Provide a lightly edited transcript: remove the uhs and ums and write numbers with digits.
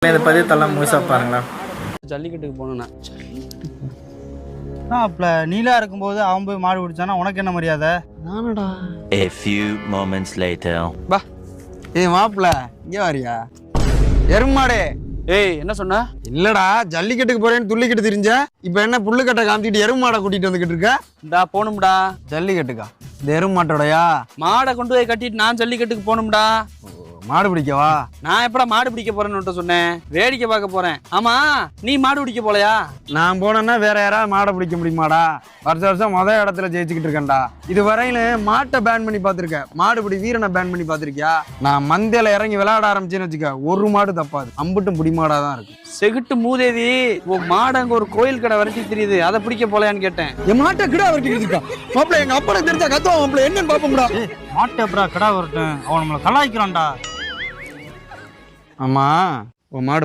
இதை பதியத்தெல்லாம் முழுசா பாருங்களா. ஜல்லிக்கட்டுக்கு போகணுண்ணா. அப்பல நீலா இருக்கும்போது அவன் போய் மாடு பிடிச்சானா உனக்கு என்ன மரியாதை? நானடா. A few moments later. பா ஏய் மாப்பிள்ள இங்கே வாரியா? எருமாடே. ஏய் என்ன சொன்ன? இல்லடா ஜல்லிக்கட்டுக்கு போறேன்னு துள்ளிக்கிட்டு திரிஞ்ச. இப்போ என்ன புல்லுக்கட்டை காமிச்சிட்டு எருமாடை கூட்டிட்டு வந்துகிட்டு இருக்க? இந்தா போகணும்டா. ஜல்லிக்கட்டுக்கா? இந்த எருமாட்டோடயா? மாடை கொண்டு போய் கட்டிட்டு நான் ஜல்லிக்கட்டுக்கு போகணும்டா. மாடு பிடிக்கவா? நான் எப்படா மாடு பிடிக்க போறேன்னு சொன்னேன்? வேடிக்கை பார்க்க போறேன். ஆமா நீ மாடு பிடிக்க போலையா? நான் போனேன்னா வேற யாராவது மாடை பிடிக்க முடியுமாடா? வருஷம் மொதல் இடத்துல ஜெயிச்சுக்கிட்டு இருக்கேன்டா. இது வரையில மாட்டை பேன் பண்ணி பார்த்துருக்கேன், மாடுபிடி வீரனை பேன் பண்ணி பார்த்துருக்கியா? நான் மந்தையில இறங்கி விளையாட ஆரம்பிச்சேன்னு வச்சுக்க, ஒரு மாடு தப்பாது, அம்புட்டும் புடி மாடா தான் இருக்கு. செகுட்டு மூதேவி, மாடு அங்க ஒரு கோயில் கடை வரைக்கும் தெரியுது, அதை பிடிக்க போலையான்னு கேட்டேன். என் மாட்டை கிடா வரட்டிக்கிட்டு இருக்கா மாப்பிள்ள. எங்க அப்பா தெரிஞ்சா கத்துவான் மாப்பிள்ள, என்னன்னு பாப்போம்டா. மாட்டை அப்புறம் கடா வரட்டும், அவன் நம்மளை கலாய்க்கிறான்டா. ஆமா உன் மாடு